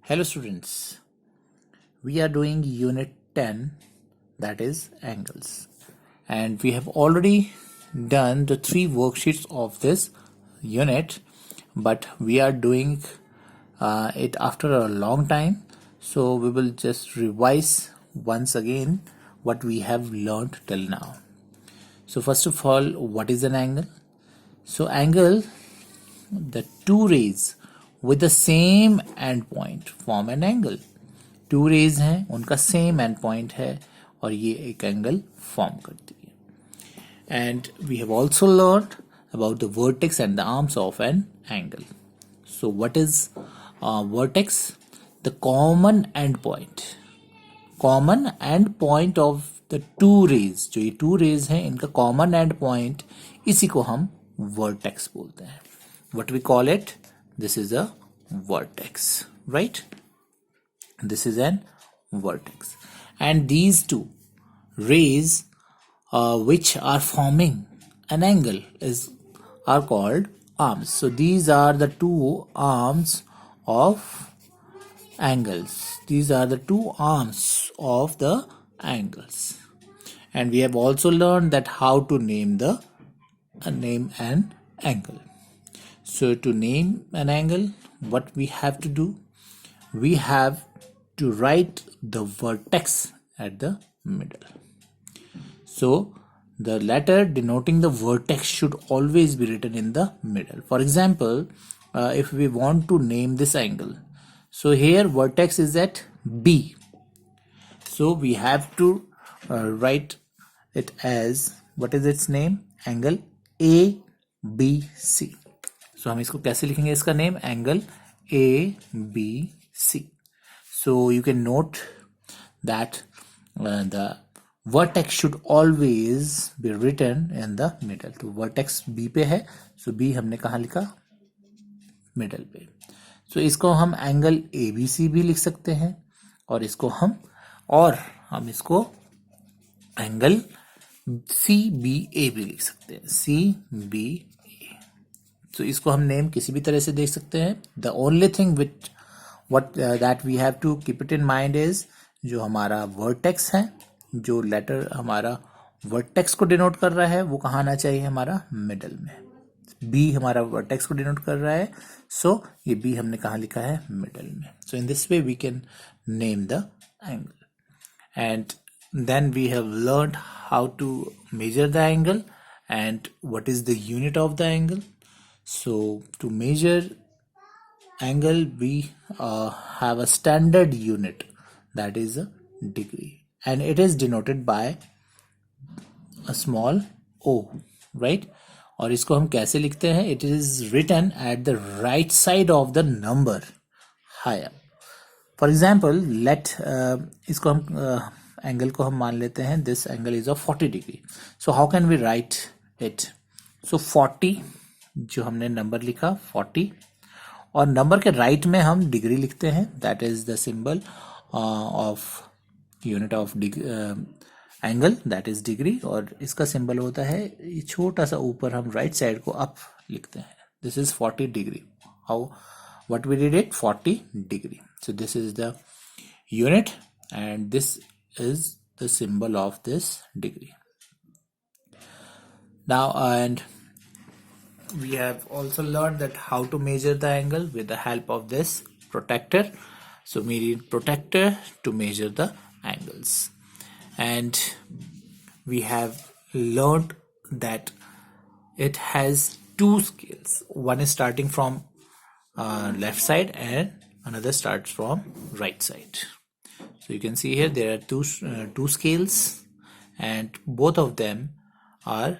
Hello students, we are doing unit 10, that is angles, and we have already done the 3 worksheets of this unit, but we are doing it after a long time, so we will just revise once again what we have learned till now. So first of all, what is an angle? So angle, the two rays with the same endpoint form an angle. Two rays हैं, उनका same and point है और ये एक angle form करती है. And we have also learn about the vertex and the arms of an angle. So what is vertex? The common end point of the two rays. जो ये to rays हैं, इनका कॉमन एंड पॉइंट, इसी को हम vertex बोलते हैं. What we call it? This is a vertex, right? This is an vertex, and these two rays which are forming an angle are called arms. So these are the two arms of angles. These are the two arms of the angles, and we have also learned that how to name an angle. So to name an angle, what we have to do? We have to write the vertex at the middle. So the letter denoting the vertex should always be written in the middle. For example, if we want to name this angle, so here vertex is at B, so we have to write it as, what is its name? Angle ABC. So हम इसको कैसे लिखेंगे? इसका name angle ABC. So you can note that the vertex should always be written in the middle. तो vertex B पे है, so B हमने कहाँ लिखा? मिडल पे. So इसको हम एंगल ABC भी लिख सकते हैं, और इसको हम इसको एंगल CBA भी लिख सकते हैं. CBA. So इसको हम नेम किसी भी तरह से देख सकते हैं. The only thing that we have to keep it in mind is, जो हमारा vertex है, जो लेटर हमारा vertex को डिनोट कर रहा है, वो कहाँ आना चाहिए? हमारा मिडल में. B हमारा vertex को डिनोट कर रहा है, so ये B हमने कहाँ लिखा है? मिडल में. So in this way we can name the angle. And then we have learned how to measure the angle and what is the unit of the angle. So to measure angle, we have a standard unit, that is a degree, and it is denoted by a small o, right? और इसको हम कैसे लिखते हैं? It is written at the right side of the number higher. For example, इसको हम angle को हम मान लेते हैं, this angle is of 40 degree. So how can we write it? So 40, जो हमने नंबर लिखा 40, और नंबर के राइट में हम डिग्री लिखते हैं. That is the symbol of unit of angle, that is degree, और इसका सिंबल होता है ये छोटा सा ऊपर, हम राइट साइड को अप लिखते हैं. This is 40 degree. How what we did it? 40 degree. So this is the unit and this is the symbol of this degree. Now and we have also learned that how to measure the angle with the help of this protractor. So we need protractor to measure the angles, and we have learned that it has two scales. One is starting from left side and another starts from right side. So you can see here there are two scales, and both of them are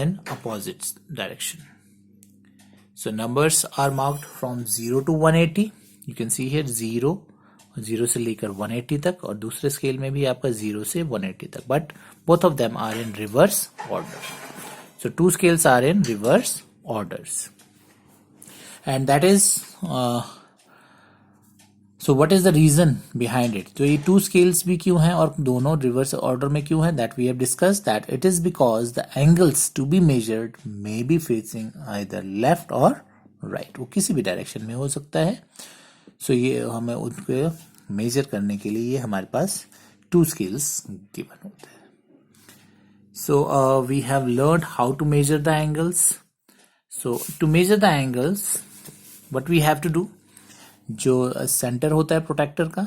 in opposite direction. So numbers are marked from 0 to 180. You can see here 0 से लेकर 180 तक, और दूसरे scale में भी आपका 0 से 180 तक, but both of them are in reverse order. So two scales are in reverse orders, and that is so what is the reason behind it? तो ये two scales भी क्यों हैं और दोनों reverse order में क्यों हैं? That we have discussed that it is because the angles to be measured may be facing either left or right. वो किसी भी direction में हो सकता है. सो ये हमें उनको मेजर करने के लिए ये हमारे पास 2 स्केल्स गिवन होते हैं. So we have learned how to measure the angles. So to measure the angles, what we have to do, जो सेंटर होता है प्रोटेक्टर का,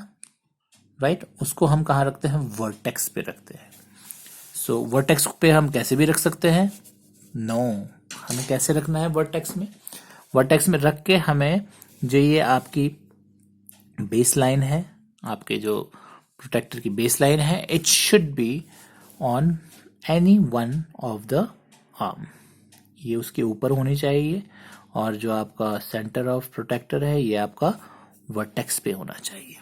राइट, उसको हम कहाँ रखते हैं? वर्टेक्स पे रखते हैं. सो वर्टेक्स पे हम कैसे भी रख सकते हैं? नो, हमें कैसे रखना है वर्टेक्स में? वर्टेक्स में रख के हमें जो ये आपकी बेस लाइन है, आपके जो प्रोटेक्टर की बेस लाइन है, it should be on any one of the arm. ये उसके ऊपर होनी चाहिए और जो आपका सेंटर ऑफ प्रोटेक्टर है ये आपका वर्टेक्स पे होना चाहिए.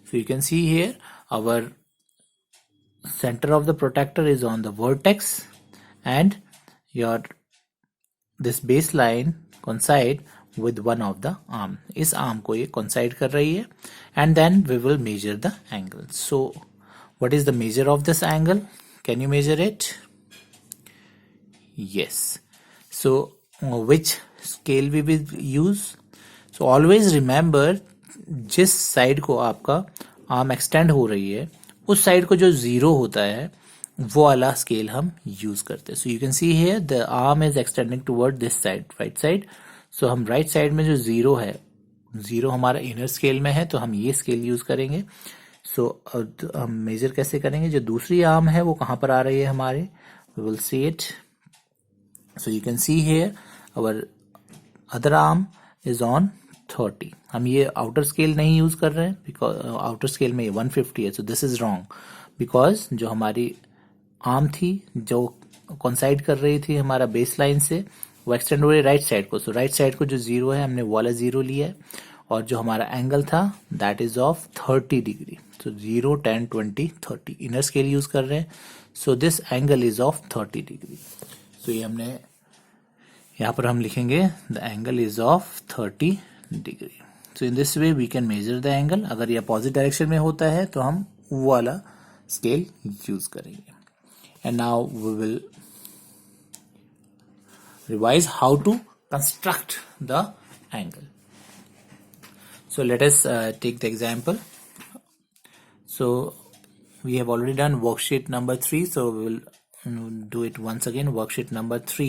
So you can see here our centre of the protractor is on the vertex and your this base line coincide with one of the arm. इस आर्म को ये coincide कर रही है and then we will measure the angle. So what is the measure of this angle? Can you measure it? Yes. So which scale we will use? So always remember जिस side को आपका arm extend हो रही है उस side को जो zero होता है वो वाला स्केल हम यूज करते हैं. So you can see here the arm is extending toward this side, right side. So हम राइट साइड में जो जीरो है, जीरो हमारा इनर स्केल में है तो हम ये स्केल यूज करेंगे. सो हम मेजर कैसे करेंगे? जो दूसरी आर्म है वो कहाँ पर आ रही है हमारे? We will see it. So you can see here our other arm is on 30. हम ये आउटर स्केल नहीं यूज कर रहे हैं बिकॉज आउटर स्केल में 150 है. So this is wrong because जो हमारी आर्म थी जो कॉन्साइड कर रही थी हमारा बेस लाइन से वो एक्सटेंड हो रही है राइट साइड को. सो राइट साइड को जो जीरो है हमने वो वाला जीरो लिया है और जो हमारा एंगल था that is of 30 degree. So 0, 10, 20, 30 inner scale use कर रहे हैं. So this angle is of 30 degree. So ये हमने यहाँ पर हम लिखेंगे the angle is of 30 degree. So in this way we can measure the angle. अगर ये अपोजिट डायरेक्शन में होता है तो हम वो वाला स्केल यूज करेंगे. And now we will revise how to construct the angle. So let us take the example. So we have already done worksheet number 3, so we will do it once again. Worksheet number 3,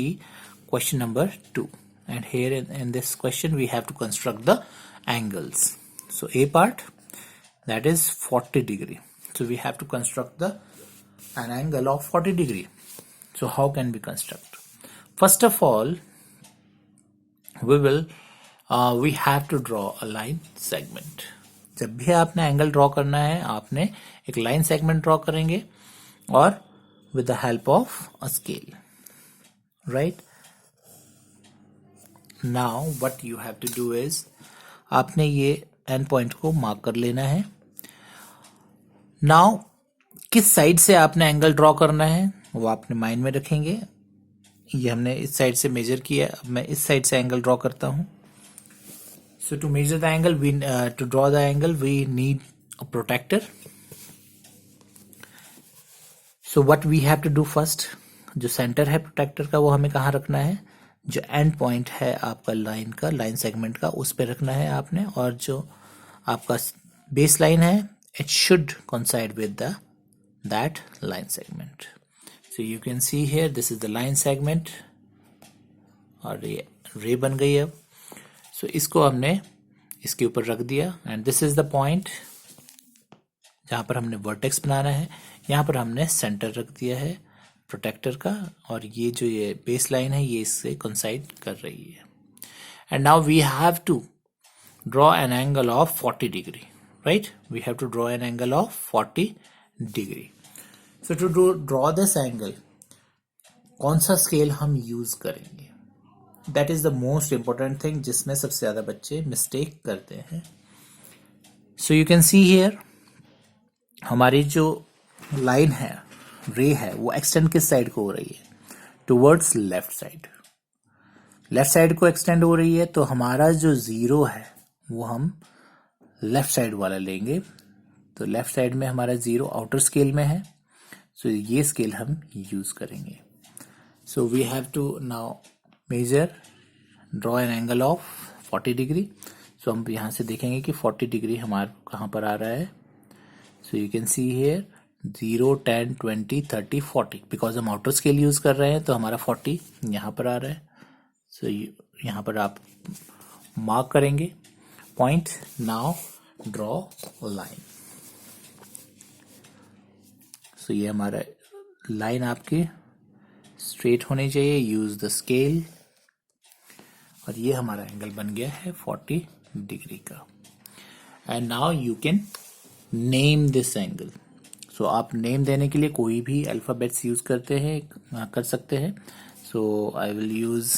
question number 2, and here in this question we have to construct the angles. So A part, that is 40 degree. So we have to construct an angle of 40 degree. So how can we construct? First of all, we have to draw a line segment. जब भी आपने angle draw करना है आपने एक line segment draw करेंगे और with the help of a scale, right? Now what you have to do is आपने ये एंड पॉइंट को मार्क कर लेना है. Now किस साइड से आपने एंगल ड्रॉ करना है वो आपने माइंड में रखेंगे. ये हमने इस साइड से मेजर किया, अब मैं इस साइड से एंगल ड्रॉ करता हूं. So to measure the angle to draw the angle we need a protractor. So what we have to do first, जो सेंटर है प्रोटेक्टर का वो हमें कहाँ रखना है? जो एंड पॉइंट है आपका लाइन का, लाइन सेगमेंट का, उस पे रखना है आपने. और जो आपका बेस लाइन है it should coincide with that line segment. So you can see here this is the line segment और ये रे बन गई अब. So इसको हमने इसके ऊपर रख दिया and this is the point जहाँ पर हमने वर्टेक्स बनाना है. यहाँ पर हमने सेंटर रख दिया है प्रोटेक्टर का और ये जो ये बेस लाइन है ये इससे कोइंसाइड कर रही है. And now we have to draw an angle of 40 degree, right? We have to draw an angle of 40 degree. So to draw this angle, कौन सा स्केल हम यूज करेंगे? That is the most important thing जिसमें सबसे ज्यादा बच्चे mistake करते हैं. So you can see here हमारी जो लाइन है, रे है, वो एक्सटेंड किस साइड को हो रही है? Towards left side. Left side को एक्सटेंड हो रही है तो हमारा जो जीरो है वो हम लेफ्ट साइड वाला लेंगे. तो लेफ्ट साइड में हमारा जीरो आउटर स्केल में है. सो ये स्केल हम यूज करेंगे. So we have to now measure, draw an angle of 40 degree. So हम यहाँ से देखेंगे कि 40 डिग्री हमारा कहाँ पर आ रहा है. सो you can see here 0, 10, 20, 30, 40. Because हम आउटर स्केल यूज कर रहे हैं तो हमारा 40 यहाँ पर आ रहा है. सो यहाँ पर आप मार्क करेंगे point. Now draw line. So ये हमारा लाइन आपकी स्ट्रेट होनी चाहिए. Use the scale. और ये हमारा एंगल बन गया है 40 डिग्री का. And now you can name this angle. So आप नेम देने के लिए कोई भी अल्फाबेट्स यूज कर सकते हैं. So I will use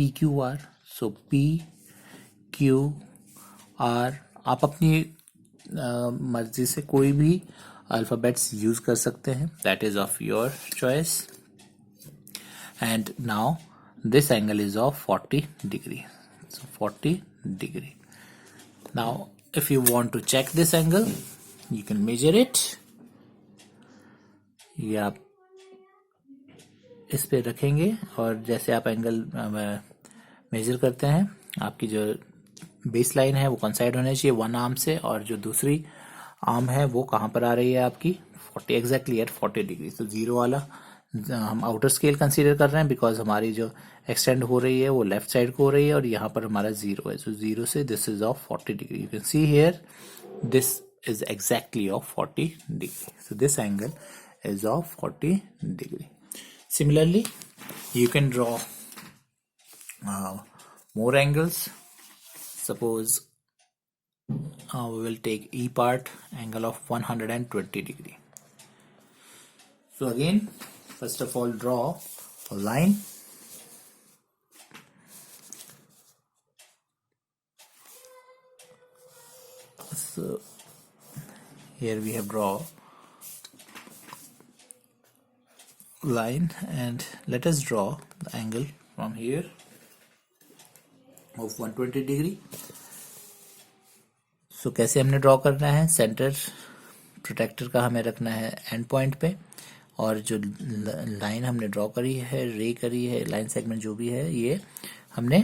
PQR. So PQR आप अपनी मर्जी से कोई भी अल्फाबेट्स यूज कर सकते हैं. That is of your choice. And now this angle is of 40 degree. So 40 degree. Now if you want to check this angle, you can measure it. ये आप इस पे रखेंगे और जैसे आप एंगल मेजर करते हैं, आपकी जो बेस लाइन है वो कॉन्साइड होनी चाहिए वन आर्म से, और जो दूसरी आर्म है वो कहाँ पर आ रही है आपकी 40 एग्जैक्टली एट 40 डिग्री. तो जीरो वाला हम आउटर स्केल कंसीडर कर रहे हैं बिकॉज हमारी जो एक्सटेंड हो रही है वो लेफ्ट साइड को हो रही है और यहाँ पर हमारा जीरो है. सो जीरो से this is of 40 degree. You can see here this is exactly of 40 degree. So this angle is of 40 degree. Similarly, you can draw more angles. Suppose we will take E part angle of 120 degree. So again, first of all, draw a line. So here we have draw line, and let us draw the angle from here of 120 degree. So कैसे हमने draw करना है, centre protector का हमें रखना है and point पे, और जो लाइन हमने ड्रॉ करी है, रे करी है, लाइन सेगमेंट जो भी है, ये हमने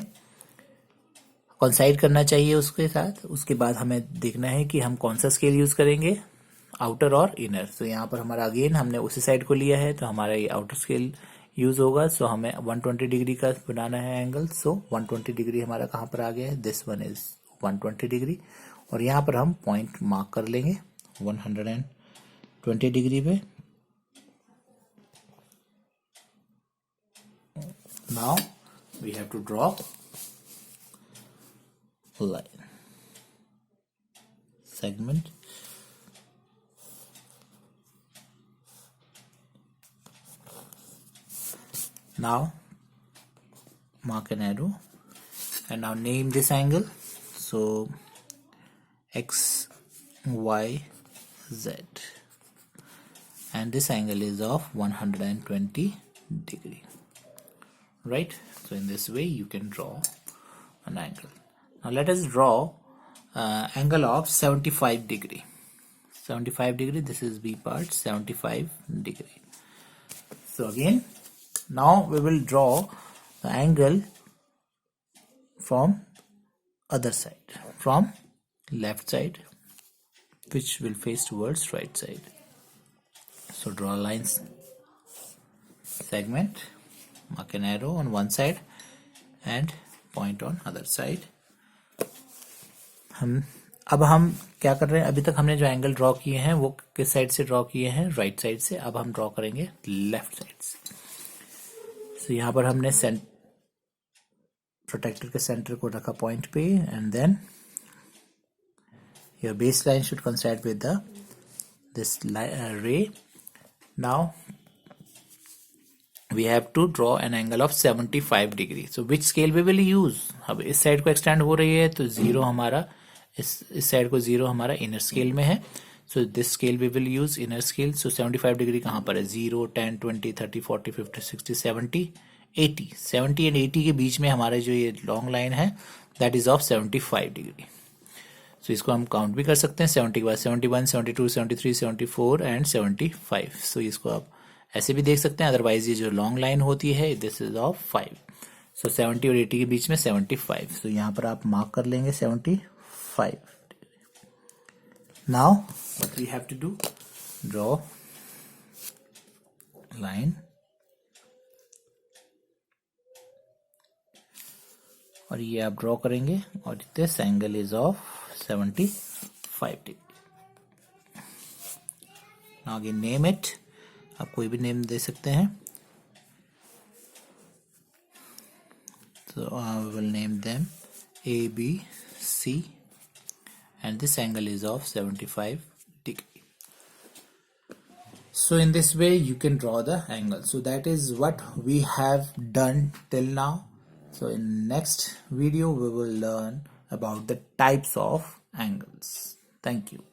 कॉन्साइड करना चाहिए उसके साथ. उसके बाद हमें देखना है कि हम कौन सा स्केल यूज करेंगे, आउटर और इनर. तो यहाँ पर हमारा अगेन हमने उसी साइड को लिया है तो हमारा ये आउटर स्केल यूज होगा. सो हमें 120 डिग्री का बनाना है एंगल. सो 120 डिग्री हमारा कहाँ पर आ गया है, दिस वन इज 120 डिग्री, और यहाँ पर हम पॉइंट मार्क कर लेंगे 120 डिग्री पे. Now we have to draw line segment. Now mark an arrow and now name this angle. So X, Y, Z, and this angle is of 120 degree, right? So in this way you can draw an angle. Now let us draw angle of 75 degree. 75 degree, this is B part, 75 degree. So again, now we will draw the angle from other side, from left side, which will face towards right side. So draw lines segment, mark an arrow on one side and point on other side. अब हम क्या कर रहे हैं, अभी तक हमने जो एंगल ड्रॉ किए हैं वो किस साइड से ड्रॉ किए हैं, राइट साइड से. अब हम ड्रॉ करेंगे लेफ्ट साइड से. तो यहाँ पर हमने प्रोटेक्टर के सेंटर को रखा पॉइंट पे, and then your base line should coincide with this ray. Now we have to draw an angle of 75 degree. So which scale we will use? अब इस साइड को एक्सटेंड हो रही है तो जीरो हमारा इस साइड को जीरो हमारा इनर स्केल में है. So this scale we will use inner scale. So 75 degree कहाँ पर है, 0, 10, 20, 30, 40, 50, 60, 70, 80. 70 एंड 80 के बीच में हमारा जो ये लॉन्ग लाइन है दैट इज ऑफ 75 डिग्री. सो इसको हम काउंट भी कर सकते हैं. 70 के बाद 71, 72, 73, 74 एंड 75. सो इसको आप ऐसे भी देख सकते हैं. अदरवाइज ये जो लॉन्ग लाइन होती है दिस इज ऑफ 5. सो 70 और 80 के बीच में 75, सो यहाँ पर आप मार्क कर लेंगे 75. Now what we have to do, draw line और ये आप ड्रॉ करेंगे और this angle is of 75 degree. Now again name it, आप कोई भी नेम दे सकते हैं. So I will name them A, B, C, and this angle is of 75 degree. So in this way you can draw the angle. So that is what we have done till now. So in next video we will learn about the types of angles. Thank you.